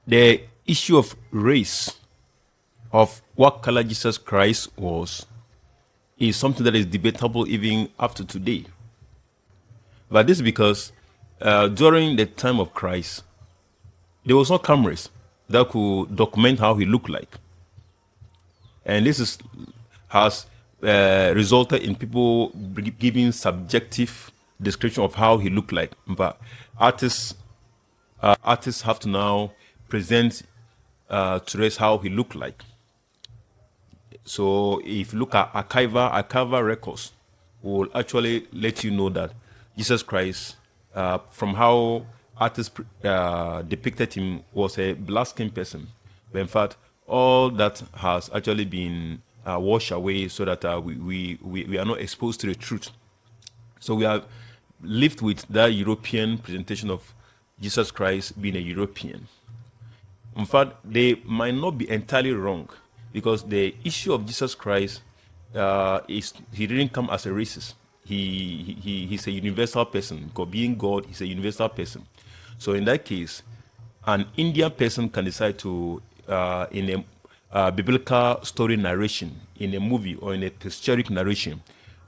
The issue of race, of what color Jesus Christ was, is something that is debatable even up to today. But this is because during the time of Christ, there was no cameras that could document how he looked like. And has resulted in people giving subjective description of how he looked like. But artists have to now present to us how he looked like. So if you look at archival records, will actually let you know that Jesus Christ, from how artists depicted him, was a black-skinned person. But in fact, all that has actually been washed away so that we are not exposed to the truth. So we have lived with that European presentation of Jesus Christ being a European. In fact, they might not be entirely wrong, because the issue of Jesus Christ is he didn't come as a racist. He's a universal person. God, being God, he's a universal person. So in that case, an Indian person can decide to, in a biblical story narration, in a movie or in a historic narration,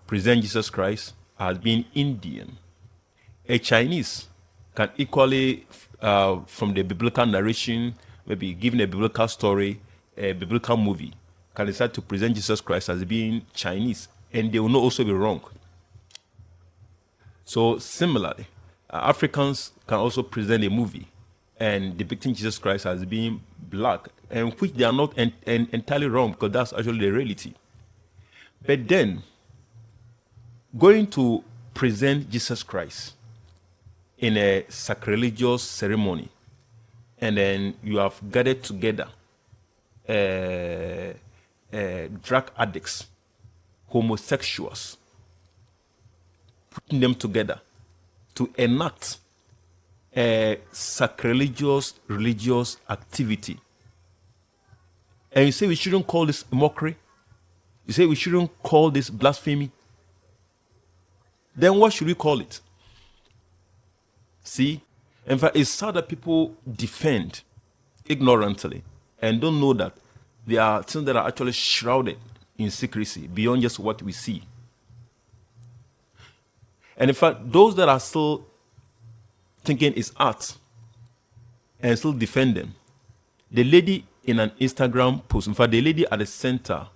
present Jesus Christ as being Indian. A Chinese can equally, from the biblical narration, maybe given a biblical story, a biblical movie, can decide to present Jesus Christ as being Chinese, and they will not also be wrong. So similarly, Africans can also present a movie and depicting Jesus Christ as being black, and which they are not entirely wrong, because that's actually the reality. But then, going to present Jesus Christ in a sacrilegious ceremony, and then you have gathered together drug addicts, homosexuals, putting them together to enact a sacrilegious religious activity. And you say we shouldn't call this mockery? You say we shouldn't call this blasphemy? Then what should we call it? See? In fact, it's sad that people defend ignorantly and don't know that there are things that are actually shrouded in secrecy beyond just what we see. And in fact, those that are still thinking it's art and still defend them, the lady in an Instagram post, in fact, the lady at the center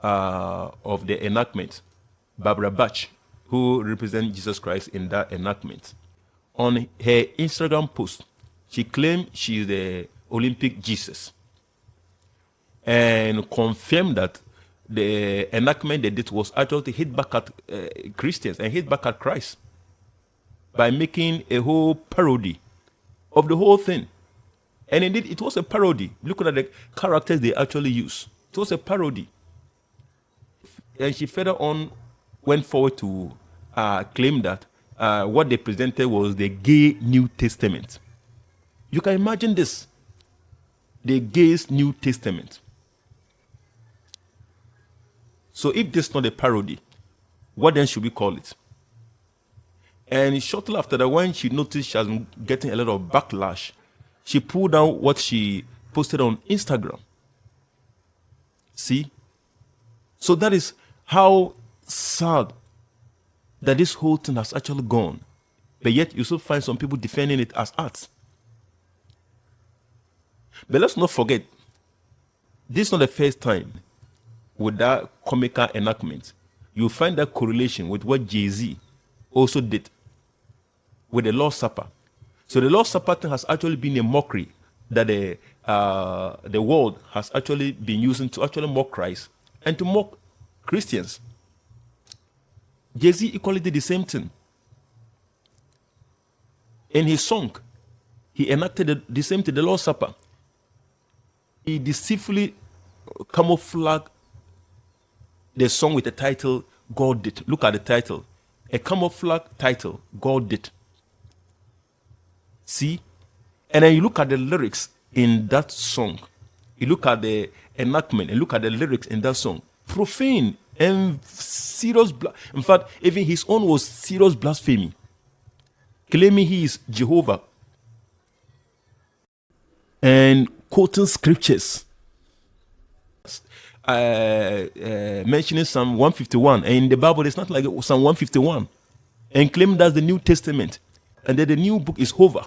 of the enactment, Barbara Batch, who represents Jesus Christ in that enactment, on her Instagram post, she claimed she is the Olympic Jesus, and confirmed that the enactment they did was actually to hit back at Christians and hit back at Christ by making a whole parody of the whole thing. And indeed, it was a parody. Look at the characters they actually used. It was a parody. And she further on went forward to claim that what they presented was the gay New Testament. You can imagine this. The gay's New Testament. So if this is not a parody, what then should we call it? And shortly after that, when she noticed she was getting a lot of backlash, she pulled down what she posted on Instagram. See? So that is how sad that this whole thing has actually gone. But yet you still find some people defending it as art. But let's not forget, this is not the first time with that comical enactment. You find that correlation with what Jay-Z also did with the Lord's Supper. So the Lord's Supper thing has actually been a mockery that the world has actually been using to actually mock Christ and to mock Christians. Jay-Z equally did the same thing. In his song, he enacted the same thing, the Lord's Supper. He deceitfully camouflaged the song with the title, God Did. Look at the title. A camouflage title, God Did. See? And then you look at the lyrics in that song. You look at the enactment and look at the lyrics in that song. Profane and serious. In fact, even his own was serious blasphemy. Claiming he is Jehovah. and quoting scriptures, mentioning Psalm 151. And in the Bible, it's not like Psalm 151, and claim that's the New Testament, and that the new book is over.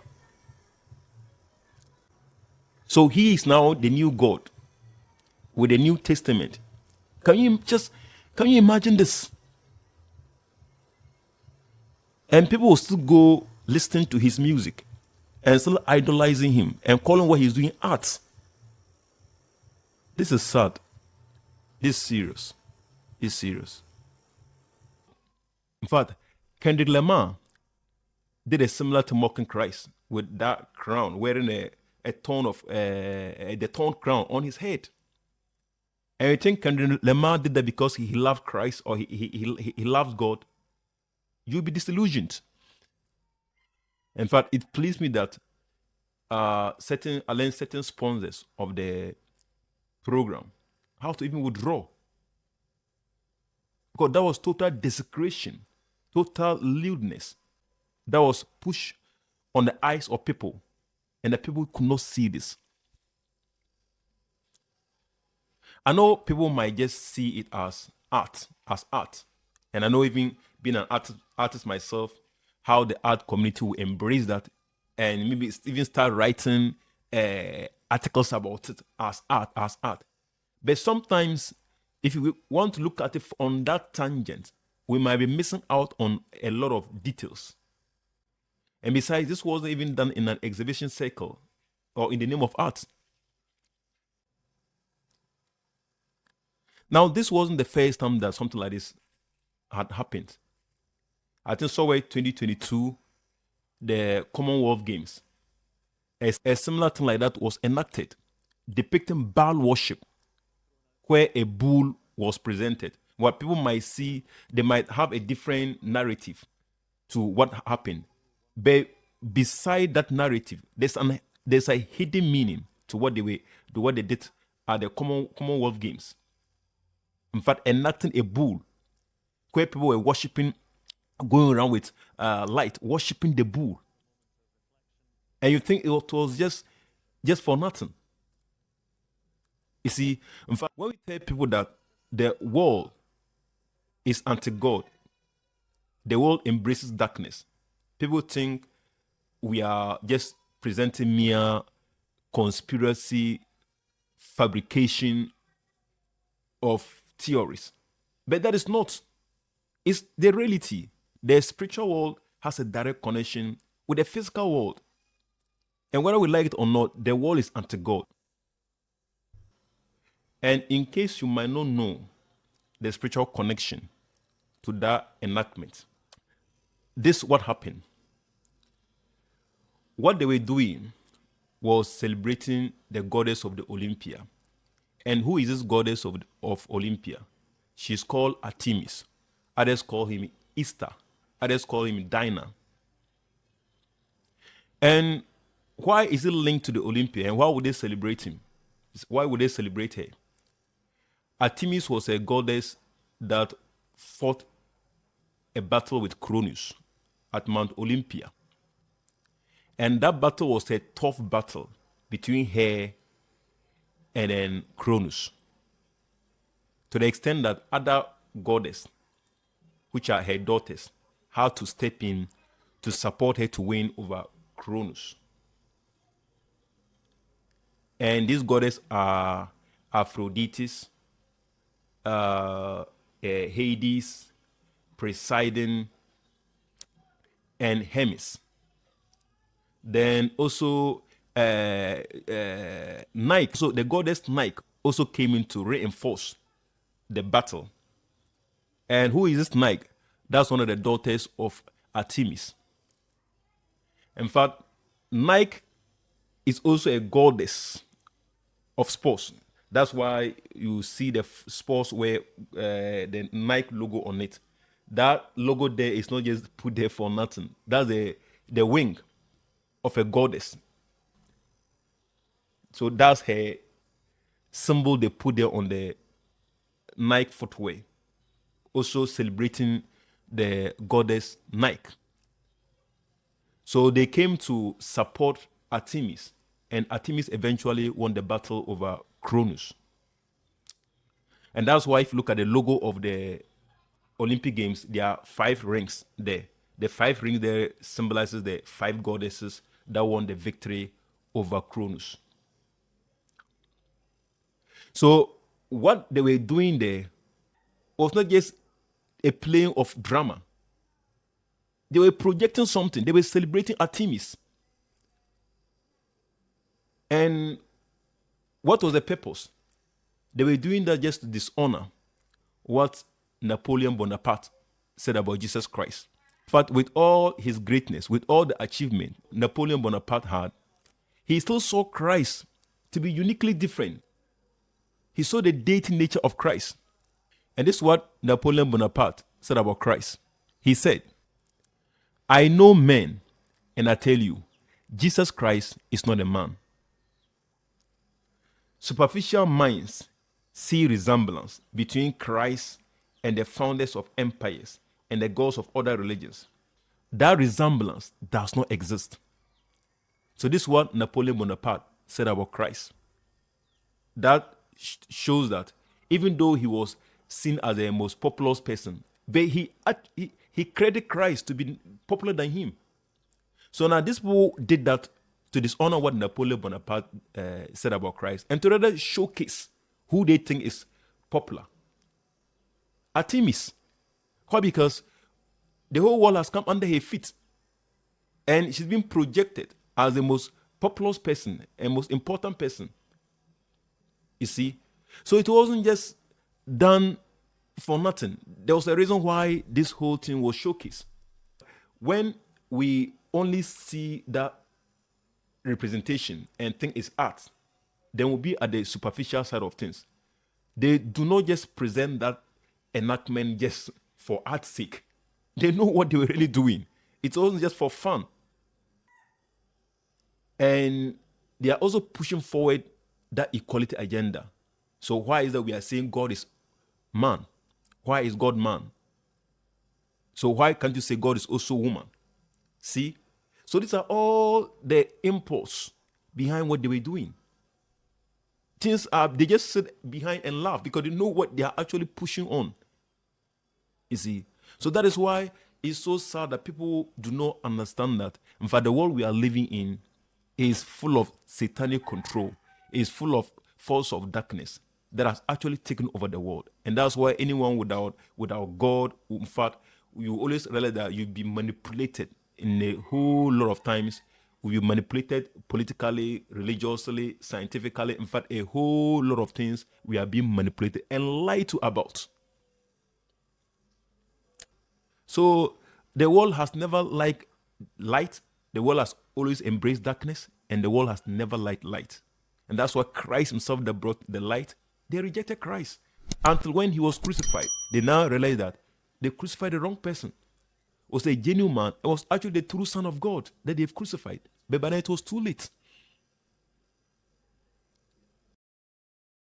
So he is now the new God with the New Testament. Can you imagine this? And people will still go listening to his music and still idolizing him and calling what he's doing art. This is sad. This is serious. It's serious. In fact, Kendrick Lamar did a similar to mocking Christ with that crown, wearing a tone of the tone crown on his head. And you think Kendrick Lamar did that because he loved Christ or he loves God? You'll be disillusioned. In fact, it pleased me that I learned certain sponsors of the program how to even withdraw, because that was total desecration, total lewdness that was pushed on the eyes of people, and the people could not see this. I know people might just see it as art, and I know, even being an artist myself, how the art community will embrace that and maybe even start writing articles about it as art. But sometimes, if we want to look at it on that tangent, we might be missing out on a lot of details. And besides, this wasn't even done in an exhibition circle or in the name of art. Now, this wasn't the first time that something like this had happened. I think somewhere 2022, the Commonwealth Games, a similar thing like that was enacted, depicting Baal worship, where a bull was presented. What people might see, they might have a different narrative to what happened. But beside that narrative, there's a hidden meaning to what they did at the Commonwealth Games. In fact, enacting a bull where people were worshiping, going around with light, worshiping the bull. And you think it was just for nothing. You see, in fact, when we tell people that the world is anti-God, the world embraces darkness, people think we are just presenting mere conspiracy, fabrication of theories. But that is not. It's the reality. The spiritual world has a direct connection with the physical world. And whether we like it or not, the world is anti-God. And in case you might not know the spiritual connection to that enactment, this is what happened. What they were doing was celebrating the goddess of the Olympia. And who is this goddess of Olympia? She's called Artemes. Others call him Easter. Others call him Dinah. And why is it linked to the Olympia? And why would they celebrate him? Why would they celebrate her? Artemis was a goddess that fought a battle with Cronus at Mount Olympia. And that battle was a tough battle between her and then Cronus, to the extent that other goddesses, which are her daughters, had to step in to support her to win over Cronus. And these goddesses are Aphrodite, Hades, Poseidon, and Hermes. Then also Nike. So the goddess Nike also came in to reinforce the battle. And who is this Nike? That's one of the daughters of Artemis. In fact, Nike is also a goddess of sports. That's why you see the sports where the Nike logo on it. That logo there is not just put there for nothing. That's the wing of a goddess. So that's her symbol they put there on the Nike footwear. Also celebrating the goddess Nike. So they came to support Artemis and Artemes eventually won the battle over Cronus. And that's why if you look at the logo of the Olympic Games, there are 5 rings there. The 5 rings there symbolizes the 5 goddesses that won the victory over Cronus. So what they were doing there was not just a playing of drama. They were projecting something. They were celebrating Artemis. And what was the purpose? They were doing that just to dishonor what Napoleon Bonaparte said about Jesus Christ. But with all his greatness, with all the achievement Napoleon Bonaparte had, he still saw Christ to be uniquely different. He saw the deity nature of Christ. And this is what Napoleon Bonaparte said about Christ. He said, "I know men, and I tell you, Jesus Christ is not a man. Superficial minds see resemblance between Christ and the founders of empires and the gods of other religions. That resemblance does not exist." So this is what Napoleon Bonaparte said about Christ. That shows that even though he was seen as the most populous person, but he credited Christ to be popular than him. So now these people did that to dishonor what Napoleon Bonaparte said about Christ and to rather showcase who they think is popular. Artemis. Why? Because the whole world has come under her feet and she's been projected as the most populous person and most important person. You see? So it wasn't just done for nothing. There was a reason why this whole thing was showcased. When we only see that representation and think it's art, then we'll be at the superficial side of things. They do not just present that enactment just for art's sake. They know what they were really doing. It wasn't just for fun. And they are also pushing forward that equality agenda. So why is that we are saying God is man? Why is God man? So why can't you say God is also woman? See? So these are all the impulse behind what they were doing. Things are, they just sit behind and laugh because they know what they are actually pushing on. You see? So that is why it's so sad that people do not understand that. In fact, the world we are living in is full of satanic control, is full of force of darkness that has actually taken over the world. And that's why anyone without God, in fact, you always realize that you'll be manipulated in a whole lot of times. We'll be manipulated politically, religiously, scientifically. In fact, a whole lot of things we are being manipulated and lied to about. So the world has never liked light. The world has always embraced darkness, and the world has never liked light. And that's why Christ himself that brought the light, they rejected Christ. Until when he was crucified, they now realize that they crucified the wrong person. It was a genuine man. It was actually the true Son of God that they've crucified. But by then it was too late.